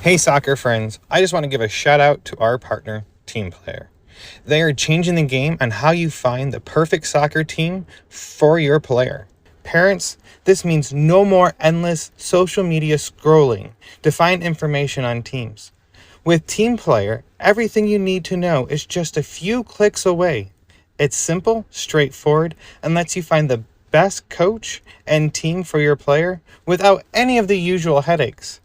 Hey soccer friends, I just want to give a shout out to our partner, Team Player. They are changing the game on how you find the perfect soccer team for your player. Parents, this means no more endless social media scrolling to find information on teams. With Team Player, everything you need to know is just a few clicks away. It's simple, straightforward, and lets you find the best coach and team for your player without any of the usual headaches.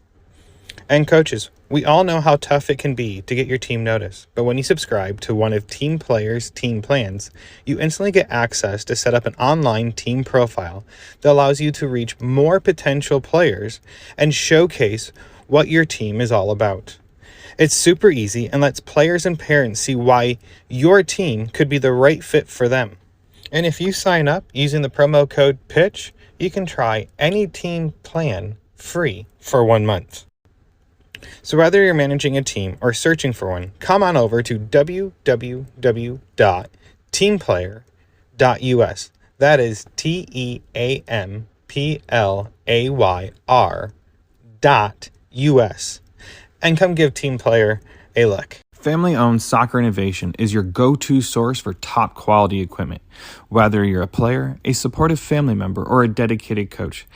And coaches, we all know how tough it can be to get your team noticed, but when you subscribe to one of Team Player's team plans, you instantly get access to set up an online team profile that allows you to reach more potential players and showcase what your team is all about. It's super easy and lets players and parents see why your team could be the right fit for them. And if you sign up using the promo code PITCH, you can try any team plan free for 1 month. So whether you're managing a team or searching for one, come on over to www.teamplayer.us. That is TEAMPLAYR.US. And come give Team Player a look. Family-owned Soccer Innovation is your go-to source for top quality equipment. Whether you're a player, a supportive family member, or a dedicated coach,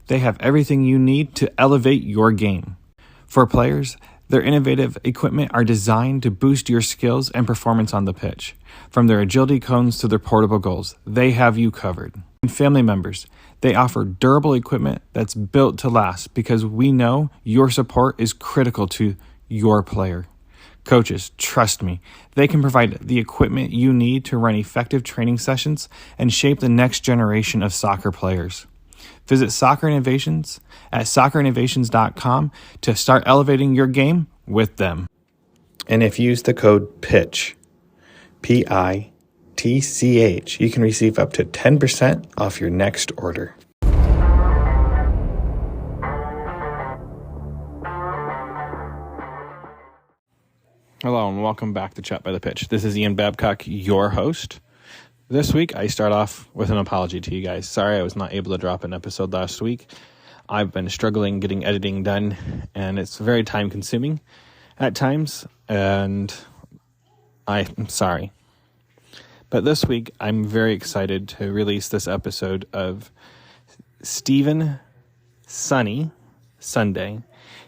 they have everything you need to elevate your game. For players, their innovative equipment are designed to boost your skills and performance on the pitch. From their agility cones to their portable goals, they have you covered. And family members, they offer durable equipment that's built to last because we know your support is critical to your player. Coaches, trust me, they can provide the equipment you need to run effective training sessions and shape the next generation of soccer players. Visit Soccer Innovations at soccerinnovations.com to start elevating your game with them. And if you use the code PITCH, PITCH, you can receive up to 10% off your next order. Hello and welcome back to Chat by the Pitch. This is Ian Babcock, your host. This week, I start off with an apology to you guys. Sorry I was not able to drop an episode last week. I've been struggling getting editing done, and it's very time-consuming at times, and I'm sorry. But this week, I'm very excited to release this episode of Stephen Sunday.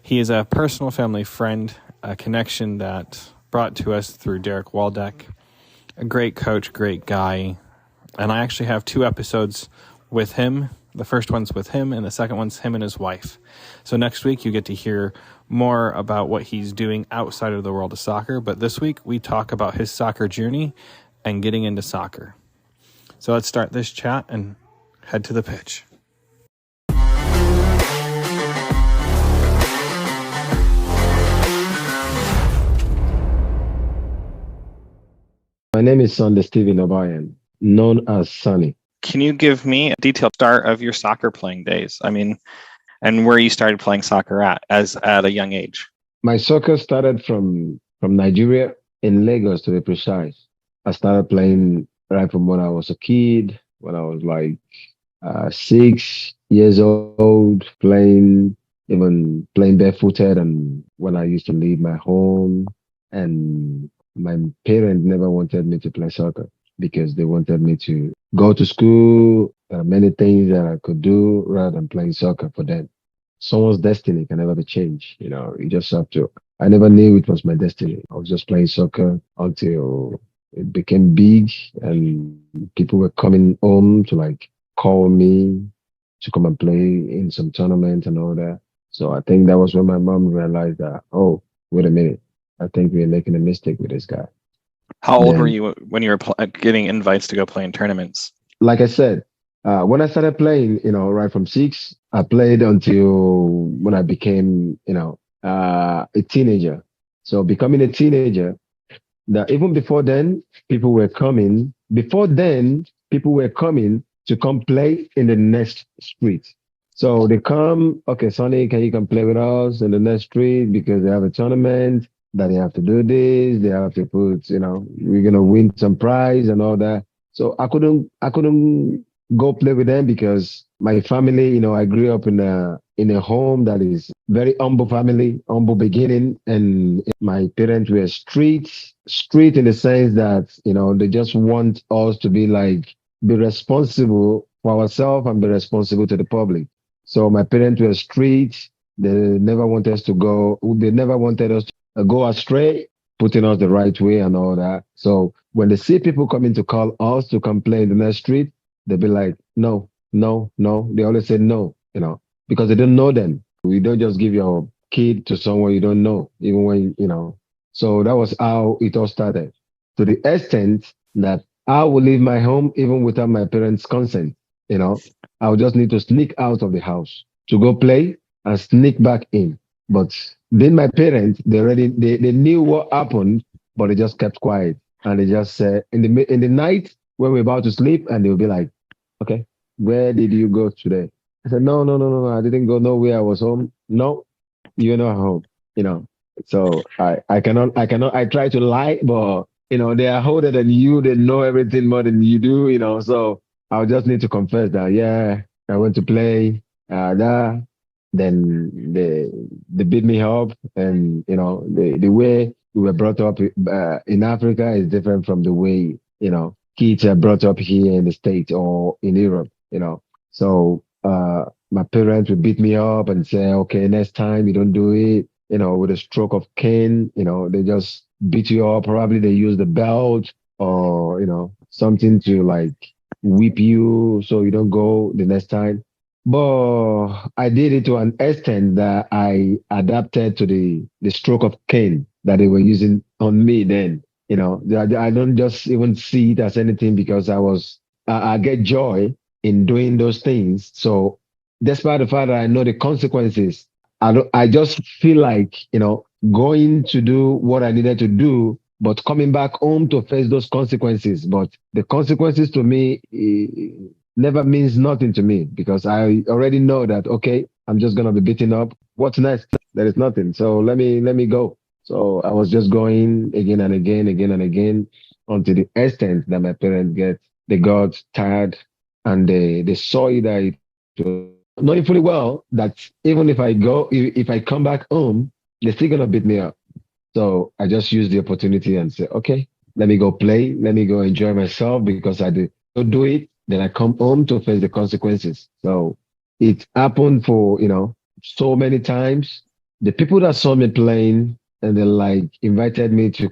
He is a personal family friend, a connection that brought to us through Derek Waldeck. A great coach, great guy. And I actually have 2 episodes with him. The first one's with him, and the second one's him and his wife. So next week, you get to hear more about what he's doing outside of the world of soccer. But this week, we talk about his soccer journey and getting into soccer. So let's start this chat and head to the pitch. My name is Sunday Stephen Obayan, known as Sunny. Can you give me a detailed start of your soccer playing days? I mean, and where you started playing soccer at a young age? My soccer started from Nigeria, in Lagos to be precise. I started playing right from when I was a kid, when I was like 6 years old, even playing barefooted, and when I used to leave my home. And my parents never wanted me to play soccer because they wanted me to go to school. There are many things that I could do rather than playing soccer for them. Someone's destiny can never be changed. You just have to. I never knew it was my destiny. I was just playing soccer until it became big and people were coming home to like call me to come and play in some tournament and all that. So I think that was when my mom realized that, oh, wait a minute. I think we're making a mistake with this guy. How old were you when you were getting invites to go play in tournaments? Like I said, when I started playing, right from 6, I played until when I became, a teenager. So becoming a teenager, that even before then, people were coming. Before then, people were coming to come play in the next street. So they come, okay, Sonny, can you come play with us in the next street because they have a tournament? That they have to do this, they have to put, we're gonna win some prize and all that. So I couldn't go play with them because my family, I grew up in in a home that is very humble family, humble beginning, and my parents were street in the sense that they just want us to be responsible for ourselves and be responsible to the public. So my parents were street. They never wanted us to go. They never wanted us to go astray, putting us the right way and all that. So when they see people coming to call us to complain in the street, they'll be like, no, no, no. They always say no, because they don't know them. We don't just give your kid to someone you don't know, even when. So that was how it all started. To the extent that I will leave my home even without my parents' consent. You know, I would just need to sneak out of the house to go play and sneak back in. But then my parents, they knew what happened, but they just kept quiet and they just said in the night when we're about to sleep, and they'll be like, "Okay, where did you go today?" I said, "No, no, no, no, no. I didn't go nowhere. I was home." No, you're not home. You know. So I cannot. I try to lie, but they are older than you. They know everything more than you do. So I'll just need to confess that, yeah, I went to play. That then they beat me up, and the way we were brought up in Africa is different from the way kids are brought up here in the States or in Europe. So my parents would beat me up and say, okay, next time you don't do it, with a stroke of cane, they just beat you up. Probably they use the belt or something to whip you so you don't go the next time. But I did it to an extent that I adapted to the stroke of cane that they were using on me then. I don't just even see it as anything because I get joy in doing those things. So despite the fact that I know the consequences, I just feel like, going to do what I needed to do, but coming back home to face those consequences. But the consequences to me never means nothing to me because I already know that, okay, I'm just gonna be beaten up. What's next? There is nothing. So let me go. So I was just going again and again and again until the extent that my parents they got tired and they saw it that it was knowing fully well that even if I come back home, they're still gonna beat me up. So I just used the opportunity and say, okay, let me go play, let me go enjoy myself because I don't do it, then I come home to face the consequences. So it happened for, so many times. The people that saw me playing and they invited me to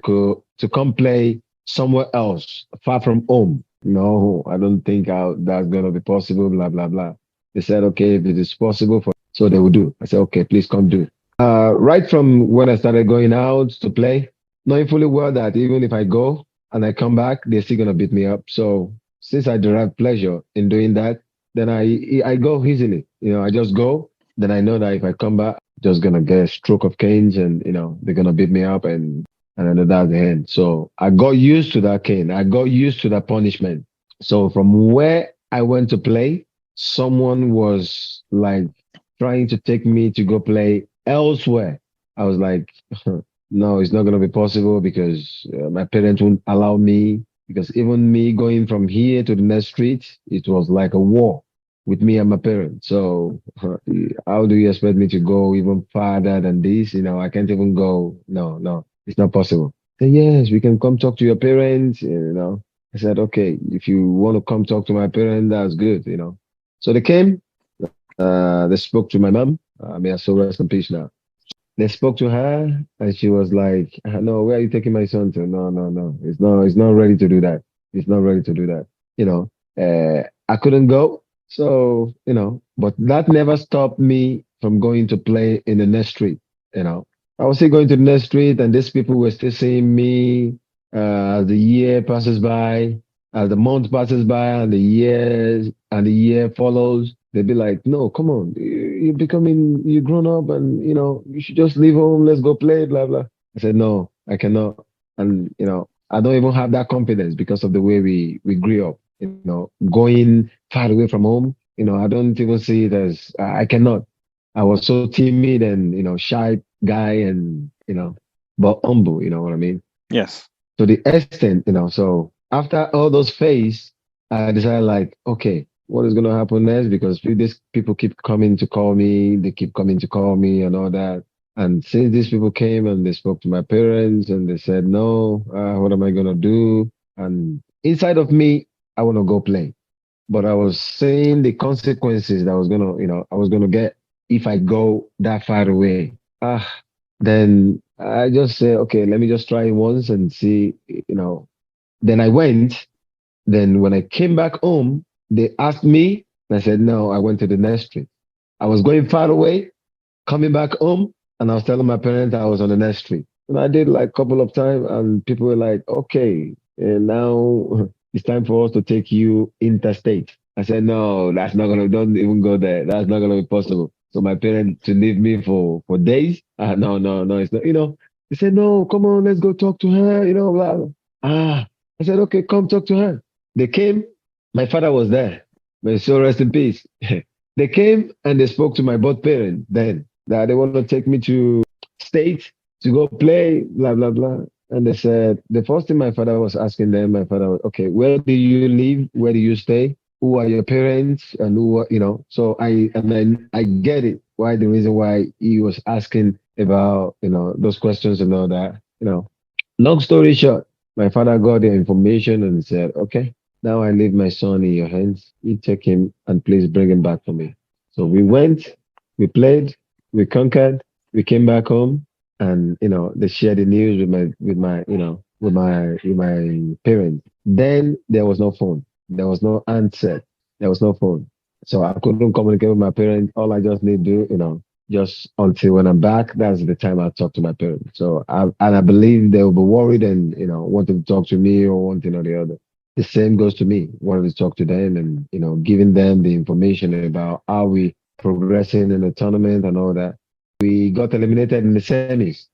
come play somewhere else, far from home. No, I don't think that's gonna be possible, blah blah blah. They said, okay, if it is possible for so they will do. I said, okay, please come do. Right from when I started going out to play, knowing fully well that even if I go and I come back, they're still gonna beat me up. So since I derive pleasure in doing that, then I go easily. I just go. Then I know that if I come back, just gonna get a stroke of canes, and they're gonna beat me up, and then that's the end. So I got used to that cane. I got used to that punishment. So from where I went to play, someone was trying to take me to go play elsewhere. I was like, no, it's not going to be possible because my parents won't allow me. Because even me going from here to the next street, it was like a war with me and my parents. So how do you expect me to go even farther than this? I can't even go. No, no, it's not possible. Say, yes, we can come talk to your parents. I said, okay, if you want to come talk to my parents, that's good. So they came, they spoke to my mom. May I so rest in peace now. They spoke to her, and she was like, "No, where are you taking my son to? No, no, no. It's not ready to do that. It's not ready to do that." I couldn't go, so but that never stopped me from going to play in the next street. You know, I was still going to the next street, and these people were still seeing me. As the year passes by, as the month passes by, and the year follows, they'd be like, "No, come on, you're grown up, and you should just leave home. Let's go play, blah blah." I said, "No, I cannot," and I don't even have that confidence because of the way we grew up. Going far away from home. I don't even see it as I cannot. I was so timid and shy guy, and but humble. You know what I mean? Yes. To the extent. So after all those phases, I decided like, okay, what is going to happen next because these people keep coming to call me, they keep coming to call me and all that. And since these people came and they spoke to my parents and they said, no, what am I going to do? And inside of me, I want to go play. But I was seeing the consequences that I was going to, I was going to get if I go that far away. Then I just say, okay, let me just try it once and see, Then I went. Then when I came back home, they asked me, and I said, no, I went to the next street. I was going far away, coming back home, and I was telling my parents I was on the next street. And I did like a couple of times, and people were like, okay, and now it's time for us to take you interstate. I said, no, that's not gonna, don't even go there. That's not gonna be possible. So my parents to leave me for days. No, no, no, it's not, they said, no, come on, let's go talk to her, blah, blah. I said, okay, come talk to her. They came, my father was there. May his soul rest in peace. They came and they spoke to my both parents then that they want to take me to state to go play, blah, blah, blah. And they said, the first thing my father was asking them, my father was, okay, where do you live? Where do you stay? Who are your parents? And who are, so I get it. Why the reason why he was asking about, those questions and all that, long story short, my father got the information and said, okay, now I leave my son in your hands. You take him and please bring him back for me. So we went, we played, we conquered, we came back home, and they shared the news with my parents. Then there was no phone, there was no answer, there was no phone. So I couldn't communicate with my parents. All I just need to do, just until when I'm back, that's the time I talk to my parents. So I believe they will be worried and wanting to talk to me or one thing or the other. The same goes to me, wanting to talk to them and giving them the information about how we progressing in the tournament and all that. We got eliminated in the semis,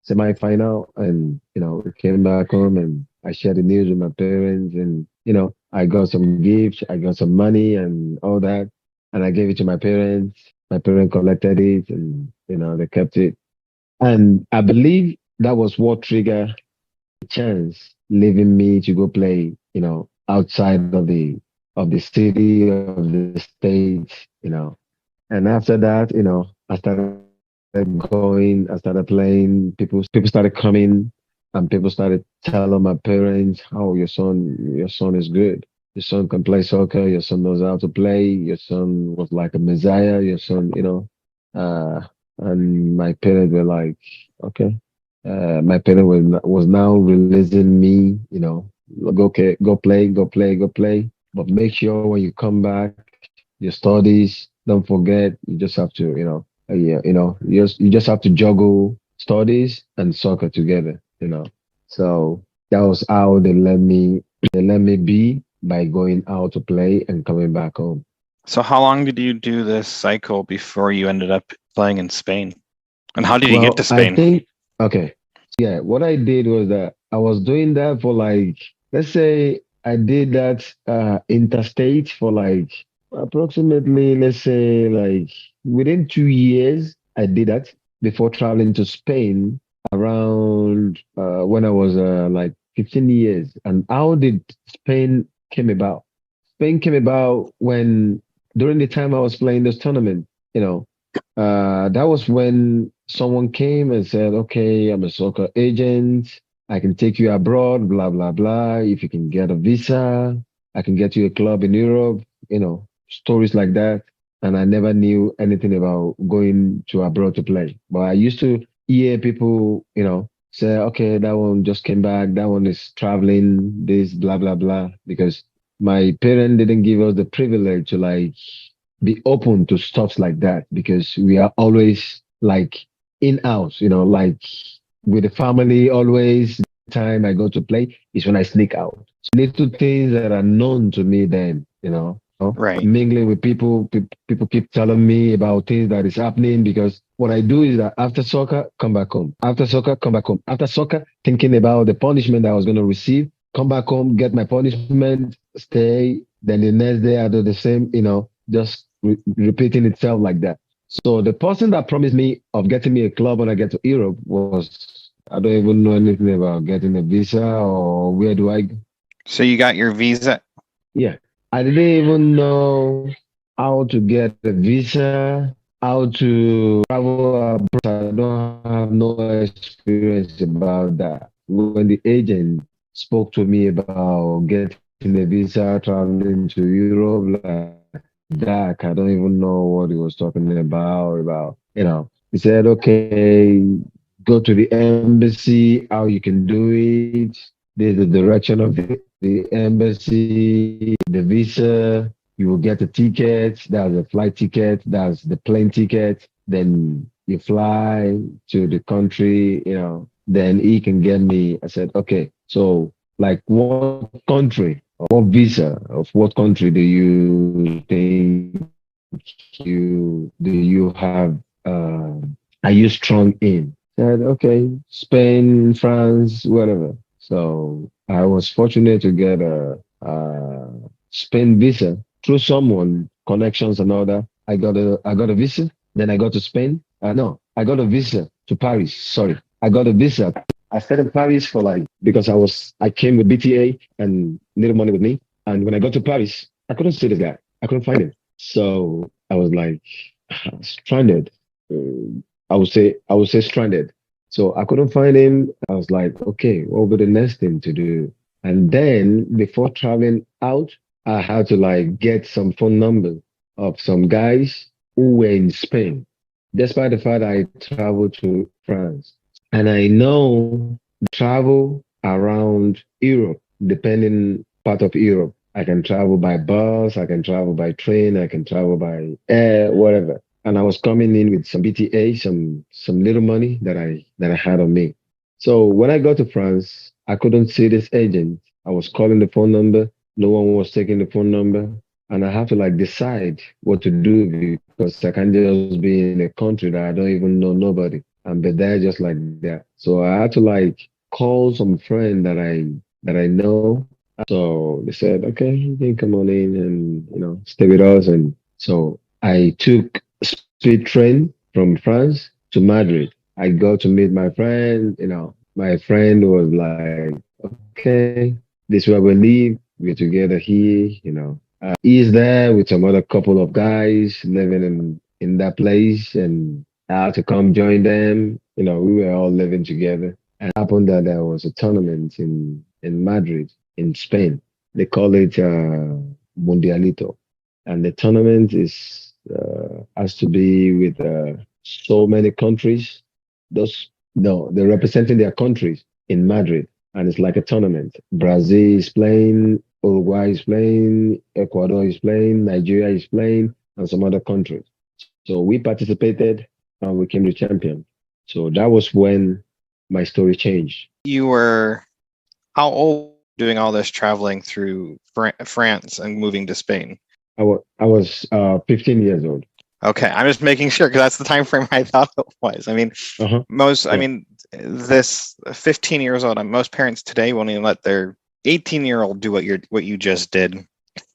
semi-final, and we came back home and I shared the news with my parents, and I got some gifts, I got some money and all that, and I gave it to my parents. My parents collected it, and they kept it. And I believe that was what triggered the chance leaving me to go play, outside of the city of the state, and after that, I started going, I started playing. People started coming, and people started telling my parents, "Oh, your son is good. Your son can play soccer. Your son knows how to play. Your son was like a messiah. Your son, Uh, and my parents were like, okay. My parents was now releasing me, go okay, go play, go play, go play. But make sure when you come back, your studies, don't forget. You just have to, yeah, you just have to juggle studies and soccer together. So that was how they let me be by going out to play and coming back home. So how long did you do this cycle before you ended up playing in Spain? And how did you get to Well, I Spain? think okay. Yeah, what I did was that I was doing that for like, let's say I did that interstate for like approximately, let's say like within 2 years, I did that before traveling to Spain around when I was like 15 years. And how did Spain came about? Spain came about when during the time I was playing this tournament, you know, that was when someone came and said, okay, I'm a soccer agent. I can take you abroad, blah, blah, blah. If you can get a visa, I can get you a club in Europe, stories like that. And I never knew anything about going to abroad to play. But I used to hear people, say, okay, that one just came back. That one is traveling, this, blah, blah, blah. Because my parents didn't give us the privilege to like be open to stuff like that because we are always like in house, like with the family always. Time I go to play is when I sneak out. Little things that are known to me then, Right. mingling with people, people keep telling me about things that is happening because what I do is that after soccer, come back home. After soccer, come back home. After soccer, thinking about the punishment that I was going to receive, come back home, get my punishment, stay. Then the next day I do the same, just repeating itself like that. So the person that promised me of getting me a club when I get to Europe was, I don't even know anything about getting a visa or where do I go. So you got your visa. Yeah. I didn't even know how to get a visa, how to travel abroad. I don't have no experience about that. When the agent spoke to me about getting a visa, traveling to Europe, like, Dak, I don't even know what he was talking about. He said, okay, go to the embassy, how you can do it. There's the direction of the embassy, the visa. You will get a ticket. That's a flight ticket. That's the plane ticket. Then you fly to the country. Then he can get me. I said, okay, so like what country or what visa of what country do you think do you have are you strong in? Said, okay, Spain, France, whatever. So I was fortunate to get a Spain visa through someone, connections and all that. I got a visa. Then I got to Spain. No, I got a visa to Paris. Sorry, I got a visa. I stayed in Paris for like because I came with BTA and little money with me. And when I got to Paris, I couldn't see this guy. I couldn't find him. So I was like stranded. I would say stranded. So I couldn't find him. I was like, okay, what will be the next thing to do? And then before traveling out, I had to like get some phone number of some guys who were in Spain, despite the fact I traveled to France. And I know travel around Europe, depending part of Europe. I can travel by bus, I can travel by train, I can travel by air, whatever. And I was coming in with some BTA, some little money that I had on me. So when I got to France, I couldn't see this agent. I was calling the phone number, no one was taking the phone number, and I have to like decide what to do because I can't just be in a country that I don't even know nobody and be there just like that. So I had to like call some friend that I know. So they said, okay, you can come on in and stay with us. And so I took speed train from France to Madrid. I go to meet my friend. My friend was like, okay, this is where we live. We're together here. He's there with some other couple of guys living in that place, and I had to come join them. We were all living together. And it happened that there was a tournament in Madrid, in Spain. They call it Mundialito, and the tournament is has to be with so many countries. Those no, they're representing their countries in Madrid, and it's like a tournament. Brazil is playing, Uruguay is playing, Ecuador is playing, Nigeria is playing, and some other countries. So we participated and we came the champion. So that was when my story changed. You were how old doing all this traveling through France and moving to Spain? I was 15 years old. Okay, I'm just making sure because that's the time frame I thought it was. I mean, Uh-huh. I Yeah. mean, this 15 years old. Most parents today won't even let their 18-year-old do what you just did,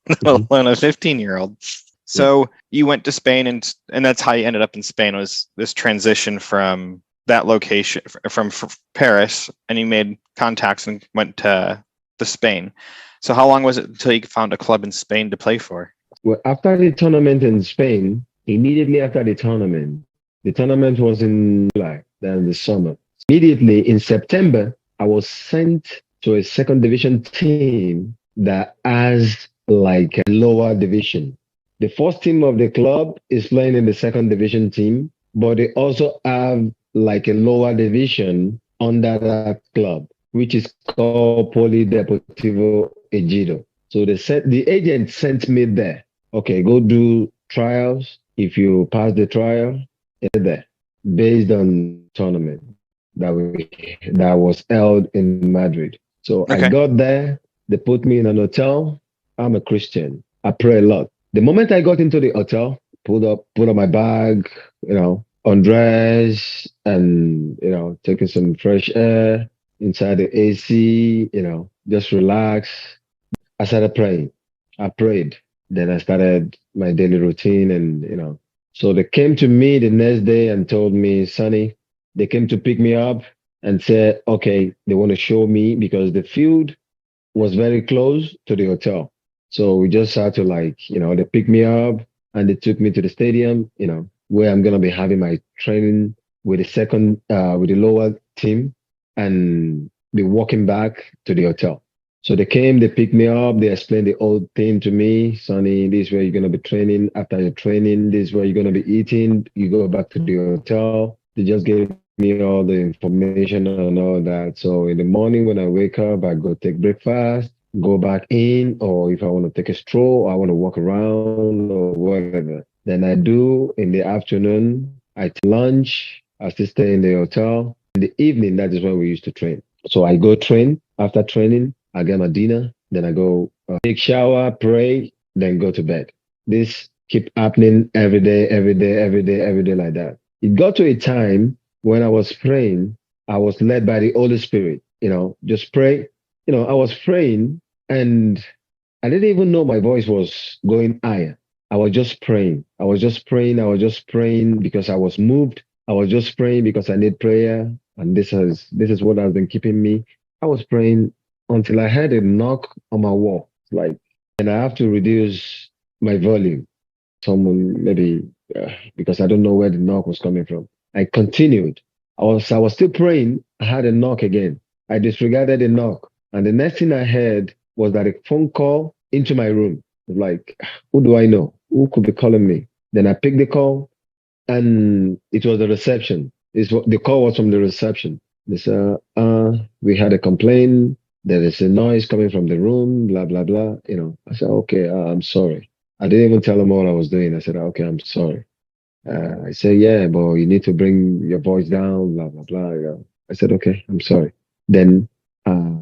let Mhm. alone a 15-year-old. Yeah. So you went to Spain, and that's how you ended up in Spain. Was this transition from that location from Paris, and you made contacts and went to Spain. So how long was it until you found a club in Spain to play for? Well, after the tournament in Spain, immediately after the tournament was in July, then the summer. Immediately in September, I was sent to a second division team that has like a lower division. The first team of the club is playing in the second division team, but they also have like a lower division under that club, which is called Polideportivo Ejido. So the agent sent me there. Okay, go do trials. If you pass the trial, it's there based on tournament that was held in Madrid. So I Okay. got there. They put me in an hotel. I'm a Christian. I pray a lot. The moment I got into the hotel, put up my bag, undress and taking some fresh air inside the AC, just relax. I started praying. I prayed. Then I started my daily routine and. So they came to me the next day and told me, Sonny, they came to pick me up and said, okay, they want to show me because the field was very close to the hotel. So we just had to they picked me up and they took me to the stadium, where I'm gonna be having my training with with the lower team and be walking back to the hotel. So they came, they picked me up, they explained the whole thing to me. Sonny, this is where you're gonna be training. After your training, this is where you're gonna be eating. You go back to the hotel. They just gave me all the information and all that. So in the morning when I wake up, I go take breakfast, go back in, or if I want to take a stroll, or I want to walk around or whatever. Then I do in the afternoon, I take lunch, I still stay in the hotel. In the evening, that is when we used to train. So I go train. After training, I get my dinner. Then I go take shower, pray, then go to bed. This keep happening every day, every day, every day, every day like that. It got to a time when I was praying, I was led by the Holy Spirit, just pray. I was praying and I didn't even know my voice was going higher. I was just praying. I was just praying. I was just praying because I was moved. I was just praying because I need prayer. And this is what has been keeping me. I was praying until I heard a knock on my wall. Like, and I have to reduce my volume. Someone maybe because I don't know where the knock was coming from. I continued. I was still praying. I had a knock again. I disregarded the knock. And the next thing I heard was that a phone call into my room. Like, who do I know? Who could be calling me? Then I picked the call and it was the reception. The call was from the reception. They said, we had a complaint. There is a noise coming from the room, blah, blah, blah. I said, okay, I'm sorry. I didn't even tell them what I was doing. I said, okay, I'm sorry. I said, yeah, but you need to bring your voice down, blah, blah, blah. I said, okay, I'm sorry. Then uh,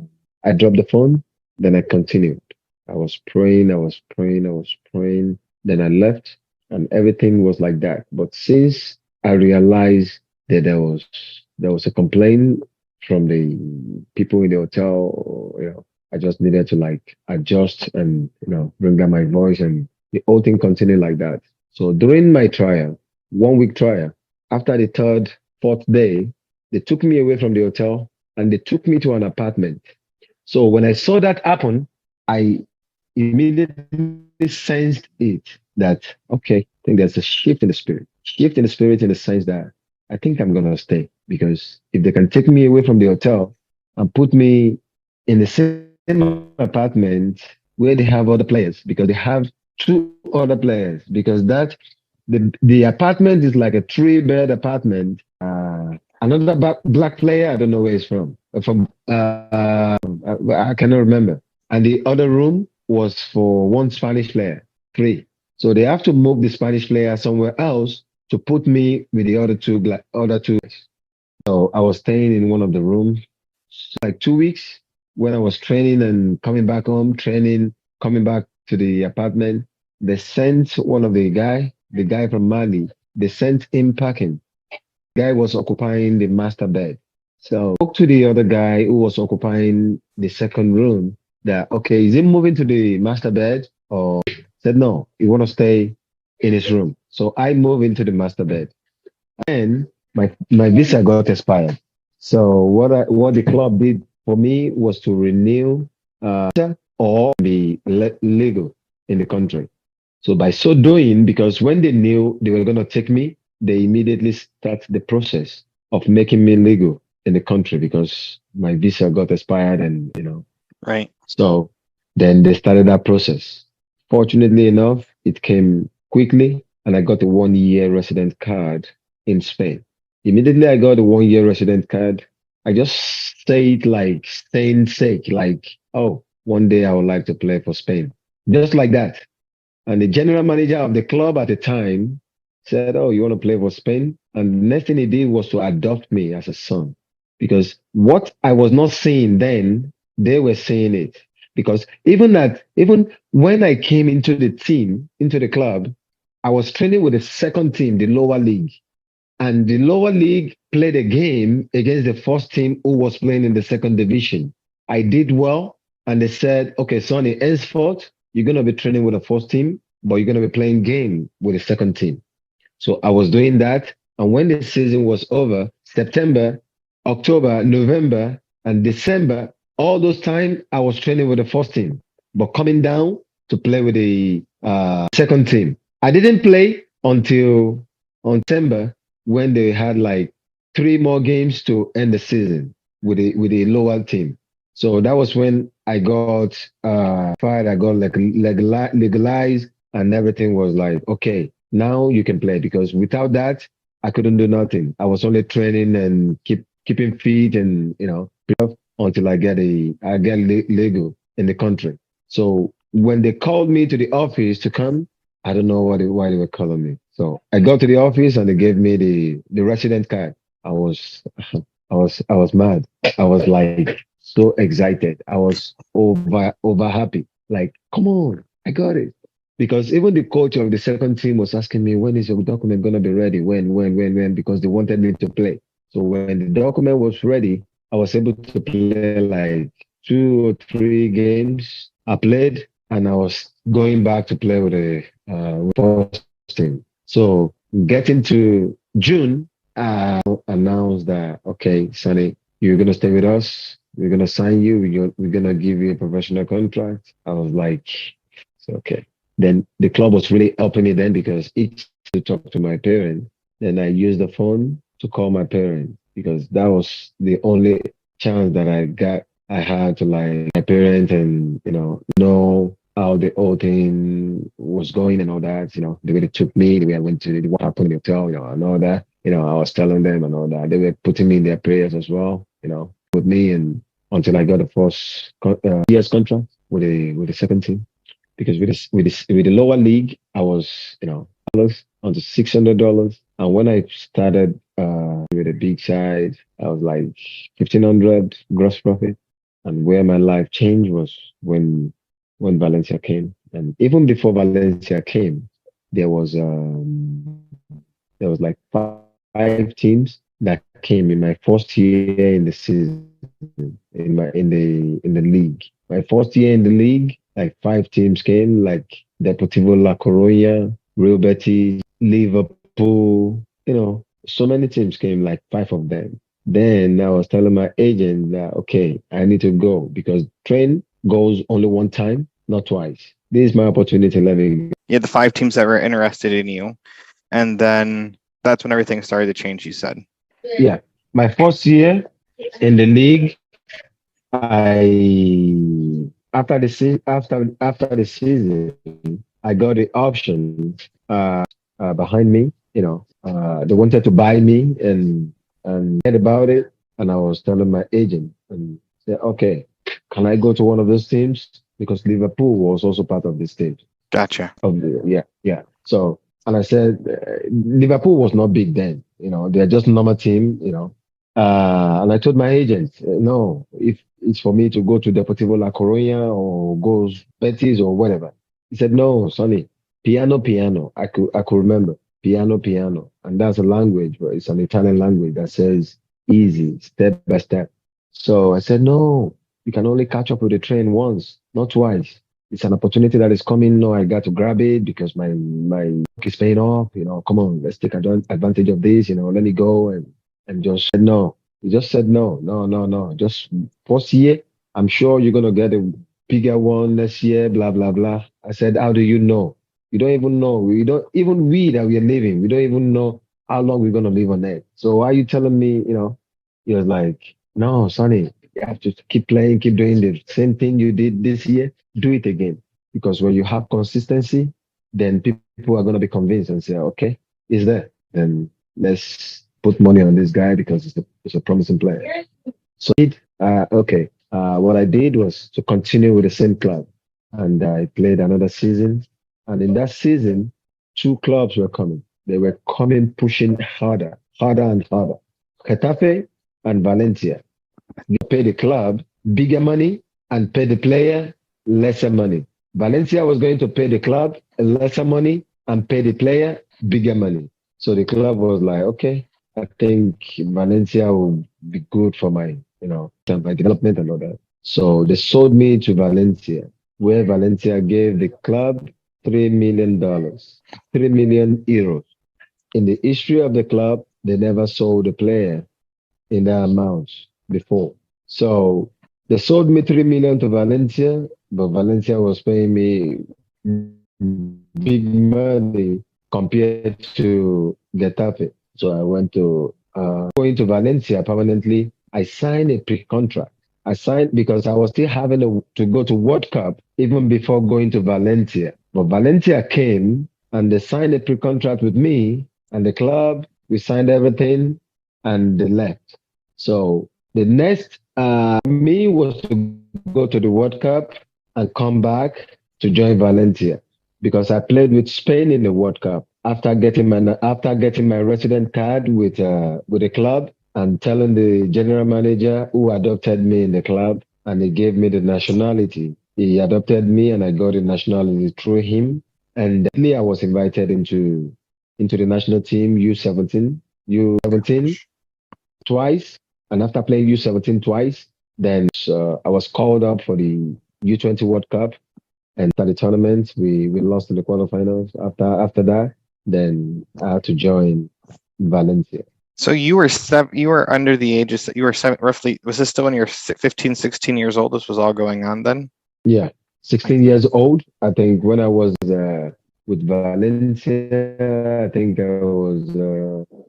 I dropped the phone. Then I continued. I was praying, I was praying, I was praying. Then I left and everything was like that. But since I realized that there was a complaint from the people in the hotel, I just needed to adjust and bring down my voice and the whole thing continued like that. So during my trial, 1 week trial, after the third, fourth day, they took me away from the hotel and they took me to an apartment. So when I saw that happen, I immediately sensed it that, okay, I think there's a shift in the spirit. Shift in the spirit in the sense that I think I'm going to stay because if they can take me away from the hotel and put me in the same apartment where they have other players, because they have two other players, because the apartment is like a three-bed apartment. Another black player, I don't know where he's from. I cannot remember. And the other room was for one Spanish player, three. So they have to move the Spanish player somewhere else to put me with the other two. So I was staying in one of the rooms like 2 weeks when I was training and coming back home, training, coming back to the apartment. They sent one of the guy from Mali, they sent him packing. Guy was occupying the master bed. So I spoke to the other guy who was occupying the second room that, okay, is he moving to the master bed? Or said, no, he want to stay in his room. So I moved into the master bed. And my visa got expired. So what the club did for me was to renew or be legal in the country. So by so doing, because when they knew they were going to take me, they immediately start the process of making me legal in the country because my visa got expired and Right. so then they started that process. Fortunately enough, it came quickly and I got a 1 year resident card in Spain. Immediately I got a 1 year resident card. I just stayed like staying sake, like, oh, one day I would like to play for Spain. Just like that. And the general manager of the club at the time said, oh, you want to play for Spain? And the next thing he did was to adopt me as a son. Because what I was not seeing then, they were seeing it. Because even when I came into the team, into the club, I was training with the second team, the lower league. And the lower league played a game against the first team who was playing in the second division. I did well, and they said, okay, Sonny, henceforth, you're going to be training with the first team, but you're going to be playing game with the second team. So I was doing that. And when the season was over, September, October, November, and December, all those time I was training with the first team. But coming down, to play with the second team. I didn't play until on September when they had like three more games to end the season with a lower team. So that was when I got fired. I got like legalized, and everything was like, okay, now you can play because without that, I couldn't do nothing. I was only training and keeping fit and until I get legal in the country. So when they called me to the office to come, I don't know why they were calling me. So I got to the office and they gave me the resident card. I was I was mad. I was like so excited. I was over happy. Like, come on, I got it. Because even the coach of the second team was asking me, when is your document gonna be ready? When? Because they wanted me to play. So when the document was ready, I was able to play like 2 or 3 games. I played and I was going back to play with first team. So getting to June, announced that, okay, Sonny, you're gonna stay with us. We're gonna sign you. We're gonna give you a professional contract. I was like, so okay. Then the club was really helping me then because each to talk to my parents. Then I used the phone to call my parents because that was the only chance that I had to like my parents and know how the whole thing was going and all that. The way they took me, the way I went to what happened in the hotel, and all that. I was telling them and all that. They were putting me in their prayers as well. With me and until I got the first year's contract with the second team because with the lower league, I was dollars onto $600, and when I started with the big side, I was like 1,500 gross profit. And where my life changed was when Valencia came, and even before Valencia came, there was um there was like five teams that came in my first year in the season in the league. My first year in the league, like five teams came, like Deportivo La Coruña, Real Betis, Liverpool, so many teams came, like five of them. Then I was telling my agent that, okay, I need to go because train goes only one time, not twice. This is my opportunity. Let me. You had the five teams that were interested in you, and then that's when everything started to change, you said. Yeah. My first year in the league, I after the season, I got the option behind me. They wanted to buy me and heard about it, and I was telling my agent and said, okay, can I go to one of those teams because Liverpool was also part of this team. Gotcha. Yeah. So and I said Liverpool was not big then. They're just a normal team. And I told my agent, no, if it's for me to go to Deportivo La Coruña or go Betis or whatever. He said, no, Sonny, piano. I could remember piano. And that's a language, but it's an Italian language that says easy, step by step. So I said, no, you can only catch up with the train once, not twice. It's an opportunity that is coming. No, I got to grab it because my work is paying off. Come on, let's take advantage of this. Let me go and just said no. He just said no, no, no, no. Just first year, I'm sure you're gonna get a bigger one next year. Blah blah blah. I said, how do you know? You don't even know. We don't even we that we are living. We don't even know how long we're gonna live on Earth. So why are you telling me? He was like, no, Sonny, you have to keep playing, keep doing the same thing you did this year. Do it again because when you have consistency, then people are gonna be convinced and say, okay, is there? Then let's put money on this guy because it's a promising player. So okay. What I did was to continue with the same club, and I played another season. And in that season, two clubs were coming. They were coming, pushing harder and harder. Getafe and Valencia. You pay the club bigger money and pay the player lesser money. Valencia was going to pay the club lesser money and pay the player bigger money. So the club was like, okay, I think Valencia will be good for my development and all that. So they sold me to Valencia, where Valencia gave the club $3 million, 3 million euros. In the history of the club, they never sold a player in that amount before. So they sold me 3 million to Valencia. but Valencia was paying me big money compared to Getafe. So I went to going to Valencia permanently. I signed a pre-contract. I signed because I was still having to go to World Cup even before going to Valencia. But Valencia came and they signed a pre-contract with me and the club. We signed everything and they left. So the next me was to go to the World Cup and come back to join Valencia because I played with Spain in the World Cup after getting my resident card with the club and telling the general manager who adopted me in the club and he gave me the nationality. He adopted me and I got the nationality through him. And then I was invited into the national team U17 twice. And after playing U17 twice, then I was called up for the U20 World Cup. And after the tournament, we lost in the quarterfinals. After that, then I had to join Valencia. So you were you were under the ages that you were roughly. Was this still when you were 15, 16 years old? This was all going on then. Yeah, 16 years old. I think when I was with Valencia, I think I was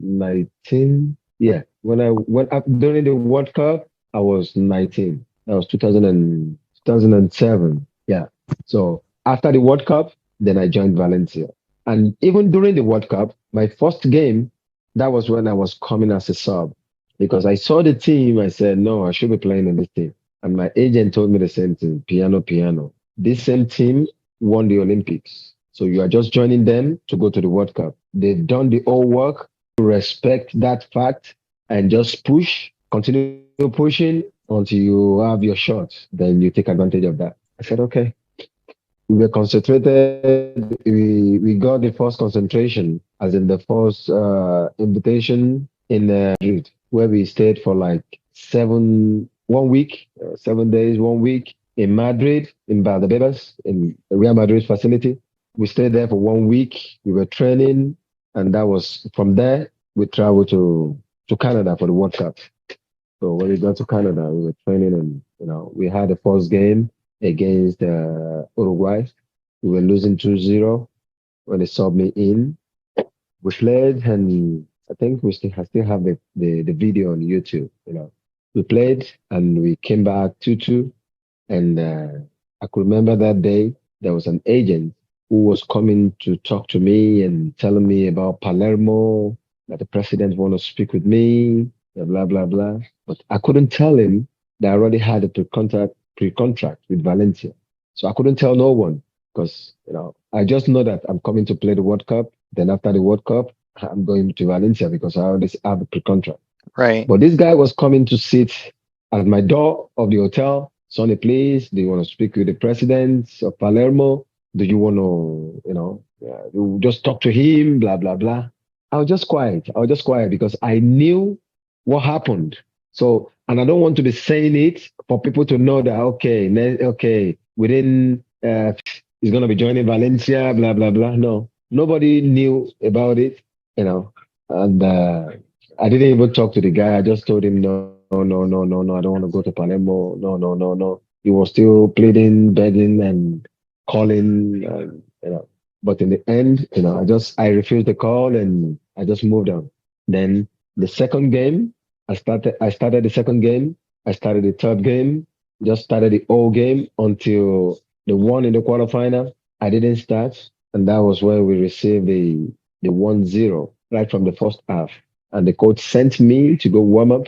19. Yeah, when I went up during the World Cup, I was 19. That was 2007. Yeah. So after the World Cup, then I joined Valencia. And even during the World Cup, my first game, that was when I was coming as a sub because I saw the team. I said, no, I should be playing in this team. And my agent told me the same thing, piano, piano. This same team won the Olympics. So you are just joining them to go to the World Cup. They've done the whole work. Respect that fact and just push, continue pushing until you have your shot. Then you take advantage of that. I said, okay. We were concentrated. We got the first concentration, as in the first invitation in Madrid, where we stayed for like 1 week, 7 days, 1 week in Madrid, in Valdebebas, in the Real Madrid facility. We stayed there for 1 week. We were training, and that was from there we traveled to Canada for the World Cup. So when we got to Canada, we were training, and we had the first game against Uruguay. We were losing 2-0 when they subbed me in. We played, and I think I still have the video on YouTube. We played, and we came back 2-2. And I could remember that day there was an agent who was coming to talk to me and telling me about Palermo, that the president want to speak with me, blah blah blah. But I couldn't tell him that I already had a pre-contract with Valencia. So I couldn't tell no one because, I just know that I'm coming to play the World Cup. Then after the World Cup, I'm going to Valencia because I already have a pre-contract. Right. But this guy was coming to sit at my door of the hotel. Sonny, please, do you want to speak with the president of Palermo? Do you want to, you just talk to him, blah, blah, blah. I was just quiet. Because I knew what happened. So, and I don't want to be saying it for people to know that, okay, within, he's going to be joining Valencia, blah, blah, blah. No, nobody knew about it, and I didn't even talk to the guy. I just told him, no, no, no, no, no, I don't want to go to Palermo. No, no, no, no. He was still pleading, begging, and calling, But in the end, I refused the call and I just moved on. Then the second game, I started the second game. I started the third game. Just started the whole game until the one in the quarterfinal. I didn't start, and that was where we received the 1-0 right from the first half. And the coach sent me to go warm up.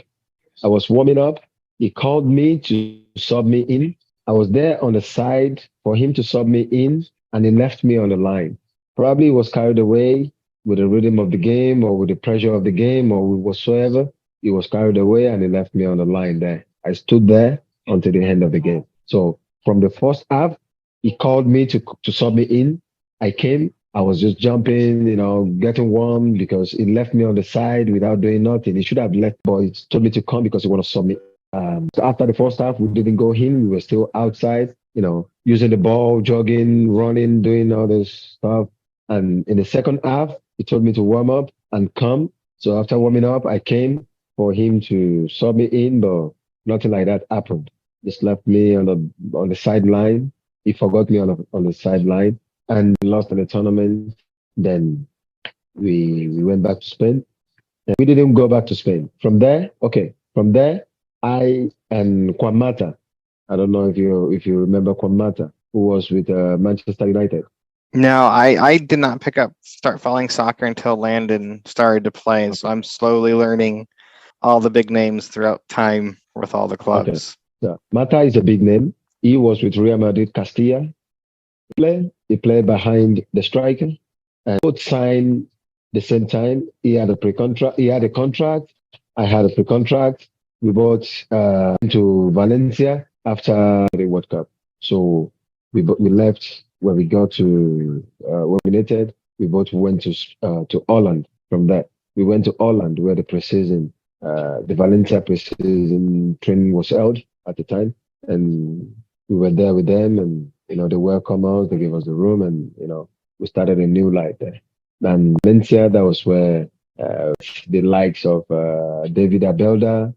I was warming up. He called me to sub me in. I was there on the side for him to sub me in, and he left me on the line. Probably he was carried away with the rhythm of the game or with the pressure of the game or whatsoever. He was carried away and he left me on the line there. I stood there until the end of the game. So from the first half, he called me to sub me in. I came. I was just jumping, getting warm because he left me on the side without doing nothing. He should have left, but he told me to come because he want to sub me. So after the first half, we didn't go in. We were still outside, using the ball, jogging, running, doing all this stuff. And in the second half, he told me to warm up and come. So after warming up, I came for him to sub me in, but nothing like that happened. Just left me on the sideline he forgot me on the sideline and lost in the tournament. Then we went back to Spain. And we didn't go back to Spain. From there, okay, from there, I and Kwamata. I don't know if you remember Kwamata, who was with Manchester United. No, I did not start following soccer until Landon started to play. So I'm slowly learning all the big names throughout time with all the Okay. clubs. So Mata is a big name. He was with Real Madrid Castilla. He played behind the striker, and both signed the same time. He had a pre-contract. He had a contract. I had a pre-contract. We both to Valencia after the World Cup. So we left when we got to when we needed. We both went to Holland. From that, we went to Holland where the Valencia preseason training was held at the time, and we were there with them, and they welcome us, they gave us the room, and we started a new life there. And Valencia, that was where the likes of David Abelda,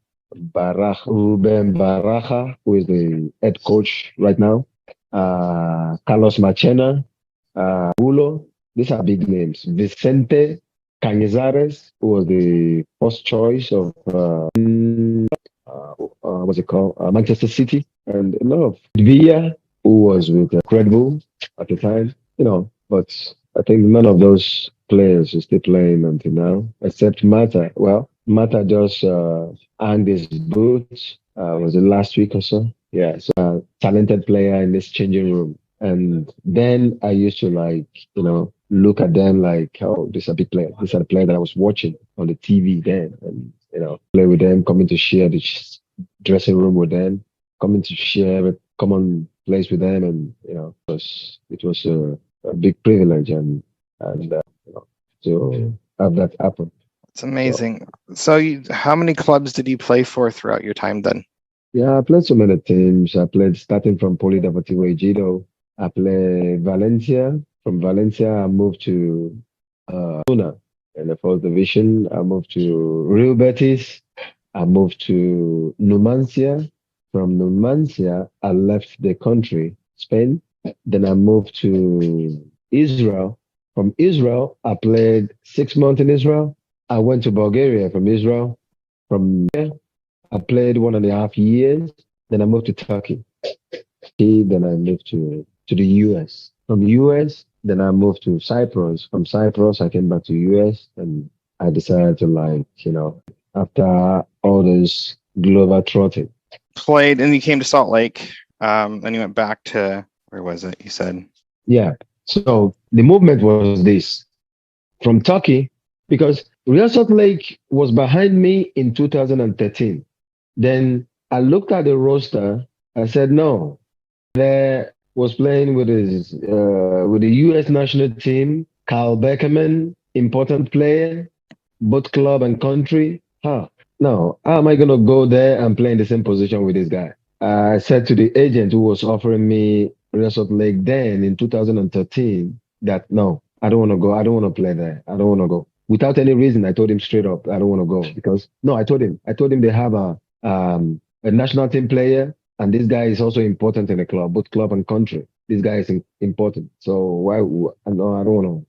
Ruben Baraja, who is the head coach right now, Carlos Machena, Bulo, these are big names. Vicente Cañizares, who was the first choice of what's it called? Manchester City, and a lot of Villa, who was with Red Bull at the time, but I think none of those players is still playing until now, except Mata. Well, Mata just hanged his boots, was it last week or so? Yeah, so talented player in this changing room. And then I used to look at them like, oh, this is a big player. This is a player that I was watching on the TV then, and play with them, coming to share the dressing room with them, coming to share a common place with them, and it was a big privilege, and to have that happen. It's amazing. So, how many clubs did you play for throughout your time then? Yeah, I played so many teams. I played starting from Poli Deportivo Ejido. I played Valencia. From Valencia, I moved to Luna in the fourth division. I moved to Real Betis. I moved to Numancia. From Numancia, I left the country, Spain. Then I moved to Israel. From Israel, I played 6 months in Israel. I went to Bulgaria from Israel. From there, I played 1.5 years. Then I moved to Turkey. Then I moved to the US. From US, then I moved to Cyprus. From Cyprus, I came back to US, and I decided to after all this global trotting. Played, and you came to Salt Lake. Then you went back to, where was it? You said. Yeah. So the movement was this from Turkey, because Real Salt Lake was behind me in 2013. Then I looked at the roster. I said, no, there was playing with the U.S. national team, Kyle Beckerman, important player, both club and country. No, how am I going to go there and play in the same position with this guy? I said to the agent who was offering me Real Salt Lake then in 2013 that no, I don't want to go. I don't want to play there. I don't want to go. Without any reason, I told him straight up, I don't want to go, because no, I told him they have a national team player, and this guy is also important in the club, both club and country. This guy is important. So why? No, I don't want to.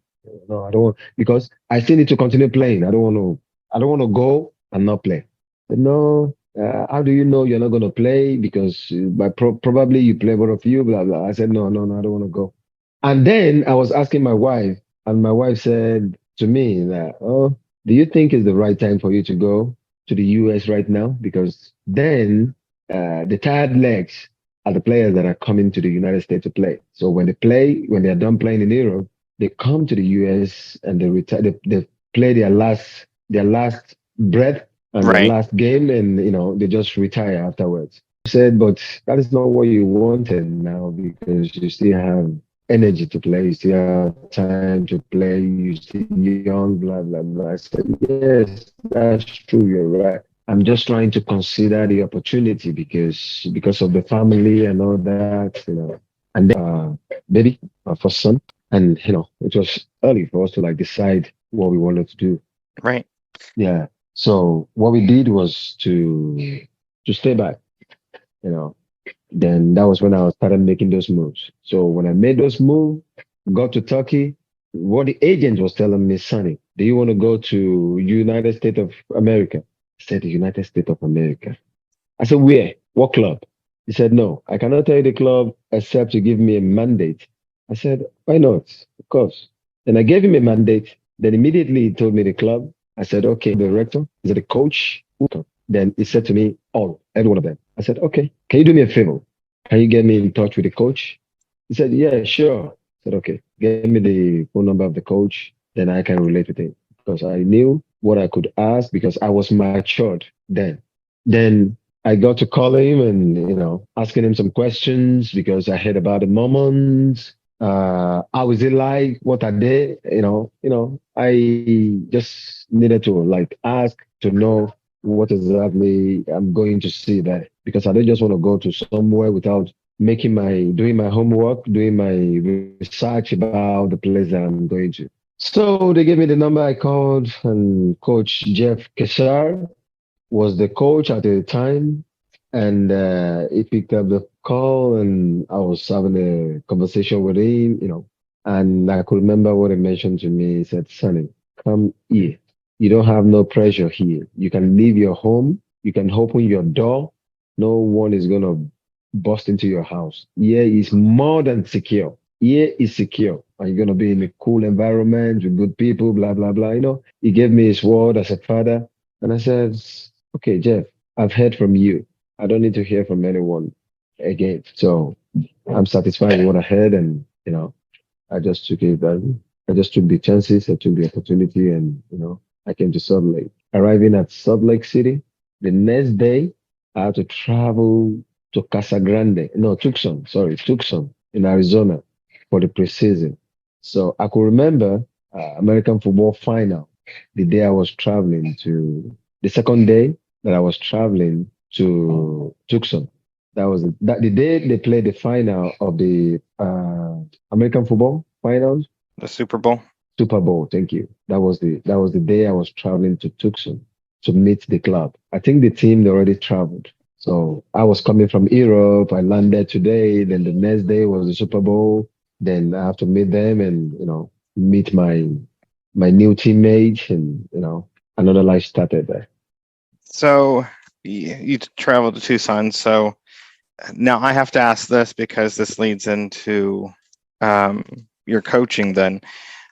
No, I don't want, because I still need to continue playing. I don't want to. I don't want to go and not play. But no, how do you know you're not going to play? Because probably you play both of you, blah, blah. I said, no, I don't want to go. And then I was asking my wife, and my wife said to me that, oh, do you think it's the right time for you to go to the US right now? Because then the tired legs are the players that are coming to the United States to play. So when they're done playing in Europe, they come to the US and they retire. They play their last breath and Right. their last game, and they just retire afterwards. I said, but that is not what you wanted now, because you still have energy to play, you still have time to play, you still young, blah blah blah. I said, yes, that's true, you're right. I'm just trying to consider the opportunity because of the family and all that. And then baby, our first son, and it was early for us to decide what we wanted to do. Right. Yeah. So what we did was to stay back, Then that was when I started making those moves. So when I made those moves, got to Turkey, what the agent was telling me, Sonny, do you want to go to United States of America? I said, the United States of America. I said, where? What club? He said, no, I cannot tell you the club except you give me a mandate. I said, why not? Of course. Then I gave him a mandate. Then immediately he told me the club. I said, okay, the director, is it the coach? Then he said to me, all, every one of them. I said, okay, can you do me a favor? Can you get me in touch with the coach? He said, yeah, sure. I said, okay, give me the phone number of the coach. Then I can relate with him because I knew what I could ask because I was matured then. Then I got to call him and, asking him some questions because I heard about the Mormons. How is it like? What are they? I just needed to like ask to know what exactly I'm going to see there because I don't just want to go to somewhere without doing my homework, doing my research about the place that I'm going to. So they gave me the number. I called, and Coach Jeff Kessar was the coach at the time, and he picked up the call, and I was having a conversation with him, and I could remember what he mentioned to me. He said, "Sonny, come here. You don't have no pressure here. You can leave your home. You can open your door. No one is gonna bust into your house. Here is more than secure. Here is secure, and you're gonna be in a cool environment with good people. Blah blah blah. He gave me his word as a father, and I said." Okay, Jeff, I've heard from you. I don't need to hear from anyone again. So I'm satisfied with what I heard, and I just took it. I just took the chances. I took the opportunity, and I came to Salt Lake. Arriving at Salt Lake City, the next day I had to travel to Casa Grande, no, Tucson, sorry, Tucson in Arizona for the preseason. So I could remember American football final the day I was traveling to the second day that I was traveling to Tucson. The day they played the final of the American football finals, The Super Bowl. Super Bowl. Thank you. That was the day I was traveling to Tucson to meet the club. I think the team they already traveled. So I was coming from Europe. I landed today. Then the next day was the Super Bowl. Then I have to meet them and meet my new teammates, and another life started there. So you traveled to Tucson. So now I have to ask this because this leads into your coaching then.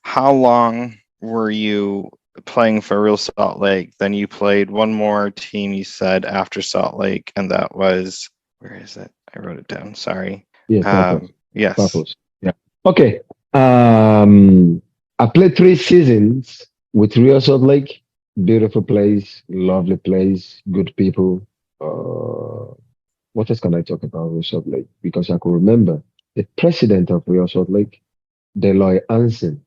How long were you playing for Real Salt Lake? Then you played one more team, you said, after Salt Lake, and that was, where is it? I wrote it down. Sorry. Yeah, Purpose. Yes. Purpose. Yeah. Okay. I played 3 seasons with Real Salt Lake. Beautiful place, lovely place, good people. What else can I talk about Real Salt Lake? Because I could remember the president of Real Salt Lake, Deloy Anson,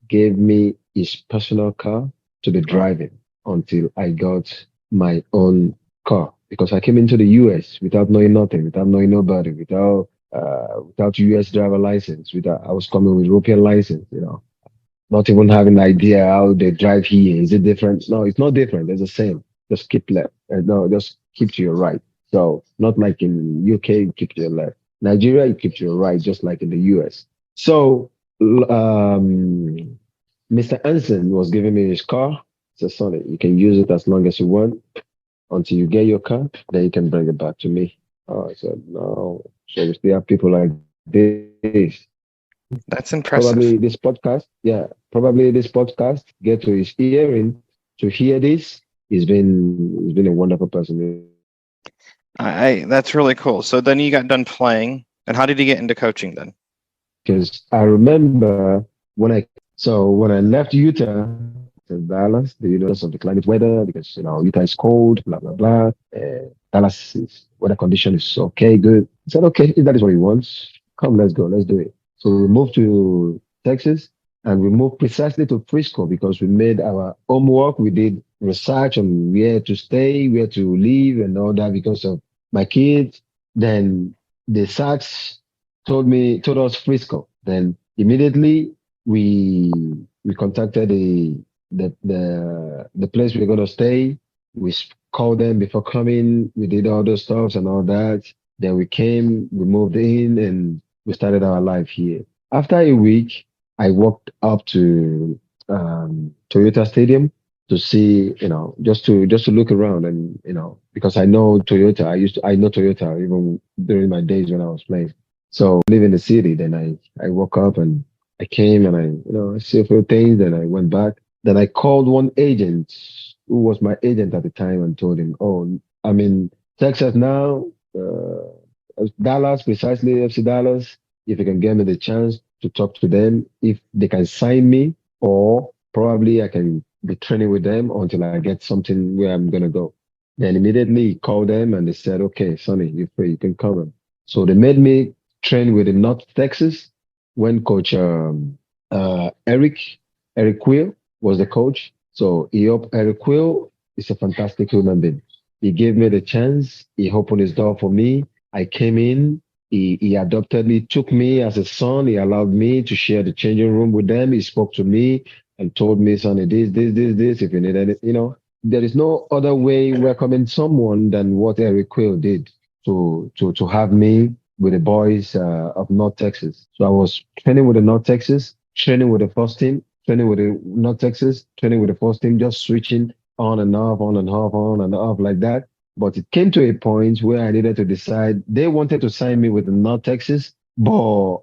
gave me his personal car to be driving until I got my own car. Because I came into the US without knowing nothing, without knowing nobody, without US driver license. I was coming with European license, not even having an idea how they drive here. Is it different? No, it's not different. It's the same. Just keep left. No, just keep to your right. So not like in UK, you keep to your left. Nigeria, you keep to your right, just like in the US. So Mr. Anson was giving me his car. He said, Sonny, you can use it as long as you want until you get your car, then you can bring it back to me. Oh, I said, no. So we still have people like this. That's impressive. Probably this podcast get to his hearing to hear this. He's been a wonderful person. That's really cool. So then you got done playing, and how did you get into coaching then? Because I remember when I left Utah to Dallas, the Universe of the climate weather, because Utah is cold, blah blah blah. Dallas weather condition is okay, good. I said, okay, if that is what he wants, come, let's go, let's do it. So we moved to Texas, and we moved precisely to Frisco because we made our homework. We did research on where to stay, where to live, and all that because of my kids. Then the search told us Frisco. Then immediately we contacted the place we're gonna stay. We called them before coming. We did all those stuff and all that. Then we moved in, and we started our life here. After a week, I walked up to Toyota Stadium to see, just to look around, and because I know Toyota, I know Toyota even during my days when I was playing. So I live in the city. Then I woke up and I came and I see a few things. Then I went back. Then I called one agent who was my agent at the time and told him, "Oh, I'm in Texas now, Dallas, precisely FC Dallas. If you can get me the chance to talk to them, if they can sign me, or probably I can be training with them until I get something where I'm gonna go." Then immediately he called them and they said, "Okay, Sonny, you're free, you can come." So they made me train with the North Texas when coach Eric Quill was the coach. So Eric Quill is a fantastic human being. He gave me the chance. He opened his door for me. I came in. He adopted me, took me as a son. He allowed me to share the changing room with them. He spoke to me and told me, "Sonny, this. If you need anything, there is no other way welcoming someone than what Eric Quill did to have me with the boys of North Texas." So I was training with the North Texas, training with the first team, training with the North Texas, training with the first team, just switching on and off, on and off, on and off like that. But it came to a point where I needed to decide. They wanted to sign me with the North Texas, but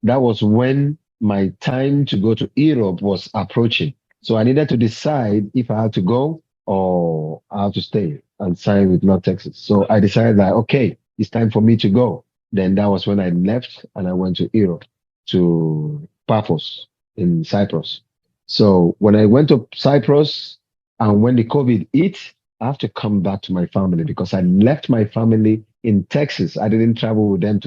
that was when my time to go to Europe was approaching. So I needed to decide if I had to go or I have to stay and sign with North Texas. So I decided that okay, it's time for me to go. Then that was when I left and I went to Europe, to Paphos in Cyprus. So when I went to Cyprus and when the COVID hit, I have to come back to my family because I left my family in Texas. I didn't travel with them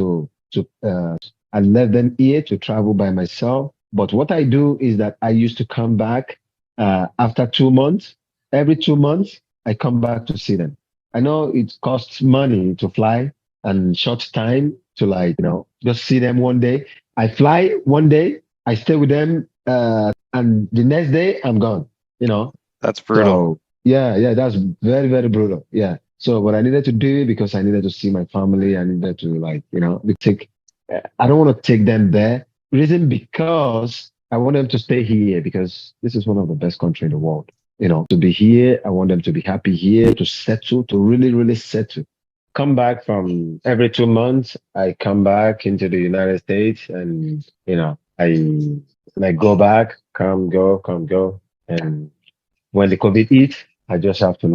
I left them here to travel by myself. But what I do is that I used to come back after 2 months. Every 2 months, I come back to see them. I know it costs money to fly and short time to just see them one day. I fly one day, I stay with them, and the next day I'm gone. You know, That's brutal. so yeah, that's very, very brutal. Yeah. So what I needed to do because I needed to see my family, I needed to I don't want to take them there. Reason because I want them to stay here because this is one of the best country in the world. To be here, I want them to be happy here, to settle, to really, really settle. Come back from every 2 months. I come back into the United States, and I go back, come go, and when the COVID hit, I just have to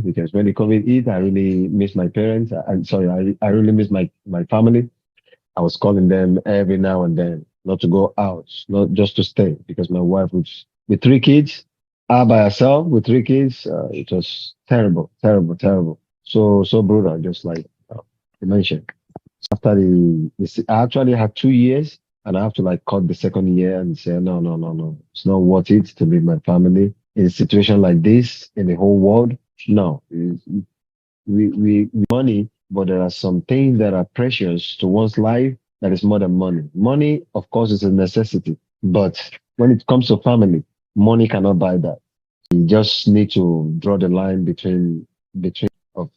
because when the COVID hit, I really miss my parents. I'm sorry, I really miss my family. I was calling them every now and then, not to go out, not just to stay, because my wife was with 3 kids, her by herself with 3 kids. It was terrible, terrible, terrible. So brutal, just like you mentioned. After I actually had 2 years, and I have to cut the second year and say, no, no, no, no, it's not worth it to leave my family in a situation like this in the whole world. No, we money, but there are some things that are precious to one's life that is more than money. Money, of course, is a necessity, but when it comes to family, money cannot buy that. You just need to draw the line between of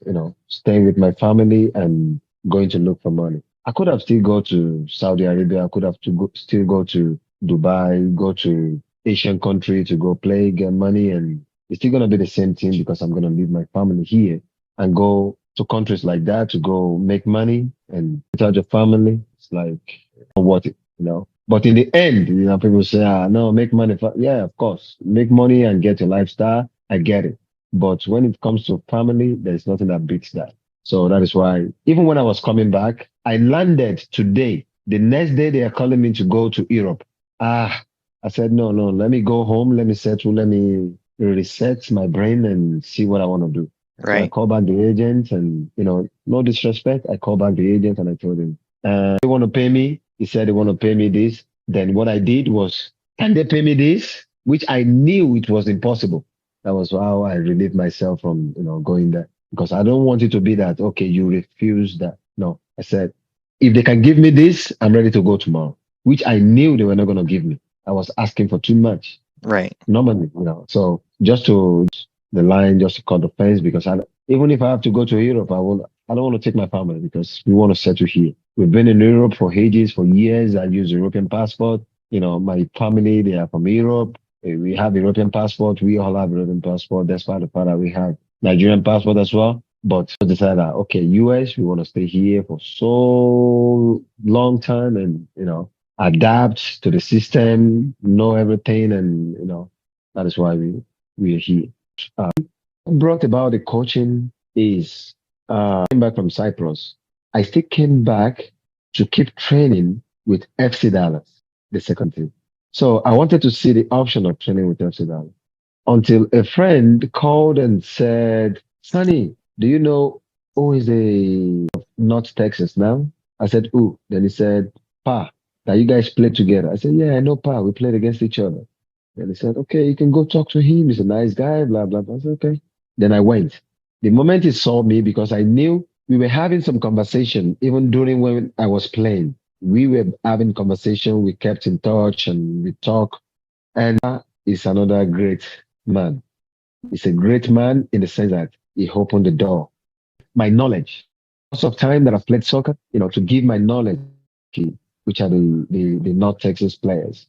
staying with my family and going to look for money. I could have still go to Saudi Arabia. I could have still go to Dubai, go to Asian country to go play, get money, and it's still gonna be the same thing because I'm gonna leave my family here and go to countries like that to go make money and without your family. It's not worth it. But in the end, people say, no, make money. Yeah, of course, make money and get a lifestyle. I get it. But when it comes to family, there's nothing that beats that. So that is why, even when I was coming back, I landed today. The next day, they are calling me to go to Europe. I said, no, no, let me go home. Let me settle. Let me reset my brain and see what I want to do. So I Right. called back the agent and, no disrespect. I called back the agent and I told him, they want to pay me. He said they want to pay me this. Then what I did was, can they pay me this? Which I knew it was impossible. That was how I relieved myself from, going there because I don't want it to be that, okay, you refuse that. No, I said, if they can give me this, I'm ready to go tomorrow, which I knew they were not going to give me. I was asking for too much Right. normally. So just to the line, just to cut the fence because even if I have to go to Europe, I don't want to take my family because we want to settle here. We've been in Europe for ages, for years. I use European passport. My family, they are from Europe. We have European passport. We all have European passport. That's why the fact that we have Nigerian passport as well. But we decided that, okay, US, we want to stay here for so long time and, adapt to the system, know everything. And, that is why we are here. Brought about the coaching is came back from Cyprus. I still came back to keep training with FC Dallas, the second team. So I wanted to see the option of training with FC Dallas until a friend called and said, Sonny, do you know who is a North Texas now? I said, who? Then he said, Pa, that you guys played together. I said, yeah, I know Pa. We played against each other. And he said, okay, you can go talk to him. He's a nice guy, blah, blah, blah. I said, okay. Then I went. The moment he saw me, because I knew we were having some conversation, even during when I was playing, we were having conversation. We kept in touch and we talk. And he's another great man. He's a great man in the sense that he opened the door. My knowledge, lots of time that I've played soccer, to give my knowledge, which are the North Texas players.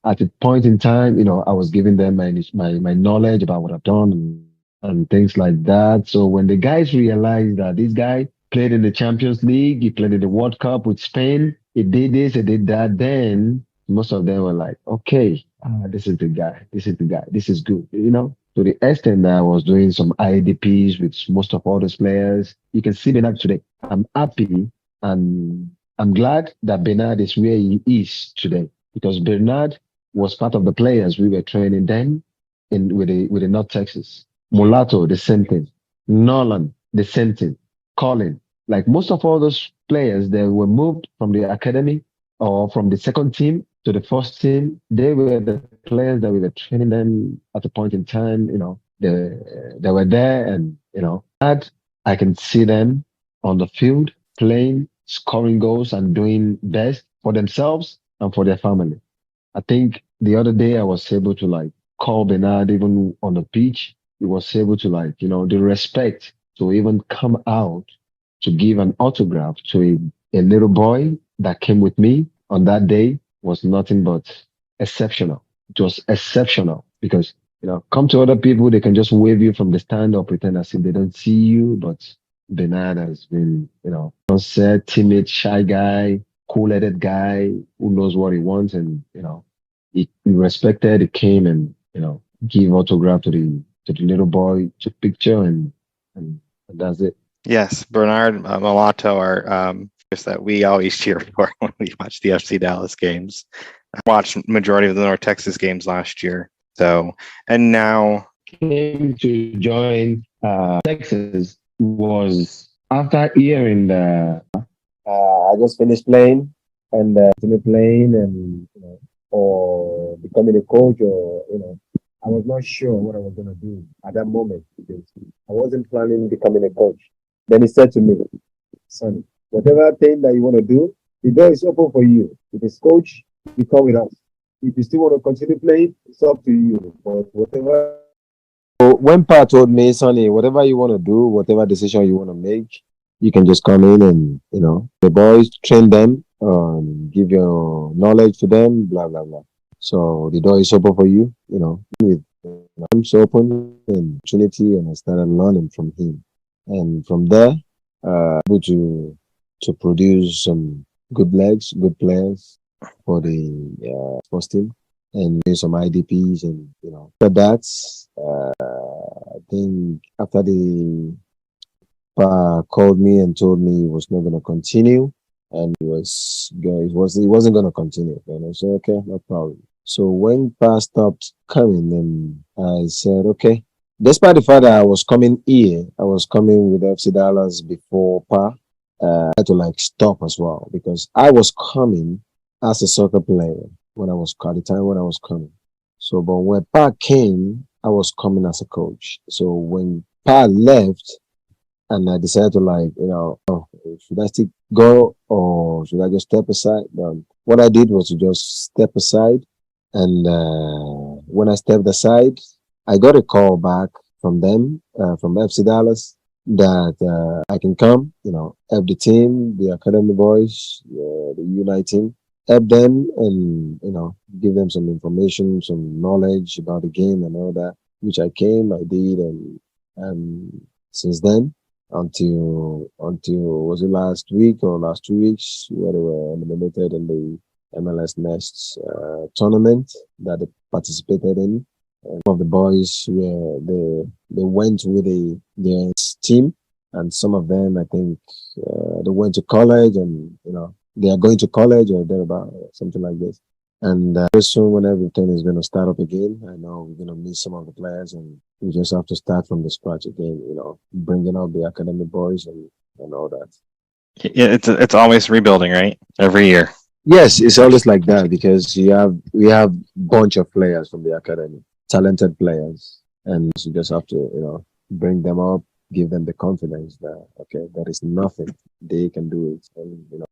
At a point in time, I was giving them my knowledge about what I've done and things like that. So when the guys realized that this guy played in the Champions League, he played in the World Cup with Spain, he did this, he did that, then most of them were like, okay, this is the guy, this is the guy, this is good, To the extent that I was doing some IDPs with most of all those players, you can see Bernard today. I'm happy and I'm glad that Bernard is where he is today because Bernard was part of the players we were training then with the North Texas. Mulatto, the same thing. Nolan, the same thing. Colin, like most of all those players, they were moved from the academy or from the second team to the first team. They were the players that we were training them at a point in time. They were there, and I can see them on the field playing, scoring goals, and doing best for themselves and for their family. I think the other day I was able to call Bernard even on the pitch. He was able to the respect to even come out to give an autograph to a little boy that came with me on that day was nothing but exceptional. It was exceptional because come to other people, they can just wave you from the stand or pretend as if they don't see you. But Bernard has been, said, timid, shy guy, cool-headed guy who knows what he wants, and he respected. He came and give autograph to the little boy, took picture, and that's it. Yes, Bernard Mulatto are that we always cheer for when we watch the FC Dallas games. I watched majority of the North Texas games last year. So, and now came to join Texas was after hearing the. I just finished playing and continued playing and or becoming a coach or I was not sure what I was going to do at that moment because I wasn't planning becoming a coach. Then he said to me, Sonny, whatever thing that you want to do, the door is open for you. If it's coach, you come with us. If you still want to continue playing, it's up to you. But whatever. So when Pa told me, Sonny, whatever you want to do, whatever decision you want to make, you can just come in and, the boys train them, give your knowledge to them, blah, blah, blah. So the door is open for you, with arms open and opportunity, and I started learning from him. And from there, able to produce some good legs, good players for the first team, and do some IDPs, and after that, I think after the called me and told me he was not going to continue, and he wasn't going to continue. And I said, okay, no problem. So when Pa stopped coming, then I said, okay. Despite the fact that I was coming here, I was coming with FC Dallas before Pa. I had to stop as well because I was coming as a soccer player when I was at the time when I was coming. So, but when Pa came, I was coming as a coach. So when Pa left, and I decided to should I still go or should I just step aside? What I did was to just step aside, and when I stepped aside, I got a call back from them, from FC Dallas, that I can come, help the team, the academy boys, the Unite team, help them and, give them some information, some knowledge about the game and all that, which I did. And since then, until was it last week or last 2 weeks, where they were eliminated in the MLS Next tournament that they participated in. And some of the boys were they went with the team, and some of them I think they went to college, and they are going to college or thereabout, something like this. And very soon, when everything is going to start up again, I know we're going to miss some of the players, and we just have to start from the scratch again. Bringing out the academy boys and all that. Yeah, it's always rebuilding, right? Every year. Yes, it's always like that because we have bunch of players from the academy, talented players, and you just have to bring them up, give them the confidence that okay, there is nothing, they can do it, and.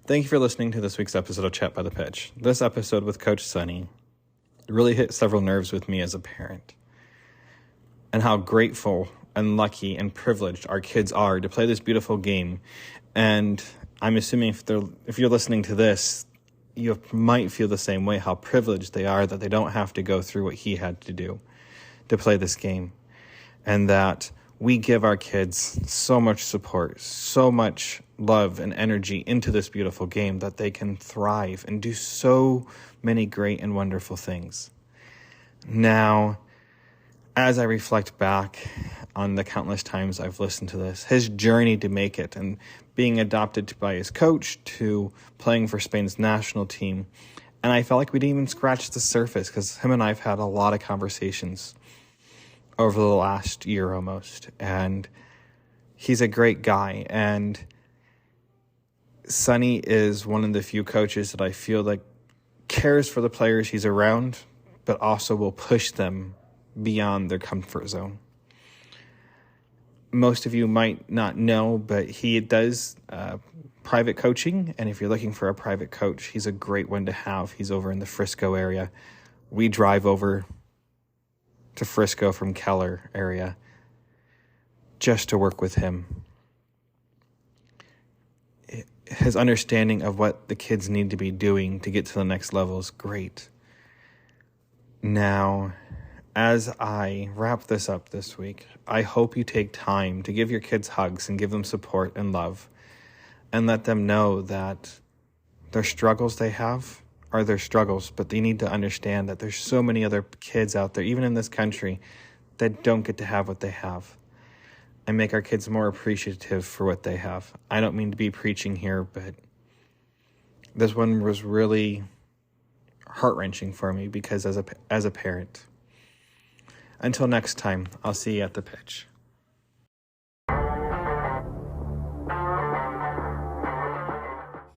Thank you for listening to this week's episode of Chat by the Pitch. This episode with Coach Sonny really hit several nerves with me as a parent, and how grateful and lucky and privileged our kids are to play this beautiful game. And I'm assuming if you're listening to this, you might feel the same way, how privileged they are that they don't have to go through what he had to do to play this game. And that we give our kids so much support, so much love and energy into this beautiful game that they can thrive and do so many great and wonderful things. Now, as I reflect back on the countless times I've listened to this, his journey to make it and being adopted by his coach to playing for Spain's national team, and I felt like we didn't even scratch the surface because him and I have had a lot of conversations over the last year almost, and he's a great guy. And Sonny is one of the few coaches that I feel like cares for the players he's around, but also will push them beyond their comfort zone. Most of you might not know, but he does private coaching, and if you're looking for a private coach, he's a great one to have. He's over in the Frisco area. We drive over to Frisco from Keller area just to work with him. His understanding of what the kids need to be doing to get to the next level is great. Now, as I wrap this up this week, I hope you take time to give your kids hugs and give them support and love, and let them know that their struggles they have are their struggles, but they need to understand that there's so many other kids out there, even in this country, that don't get to have what they have, and make our kids more appreciative for what they have. I don't mean to be preaching here, but this one was really heart-wrenching for me because as a parent. Until next time, I'll see you at the pitch.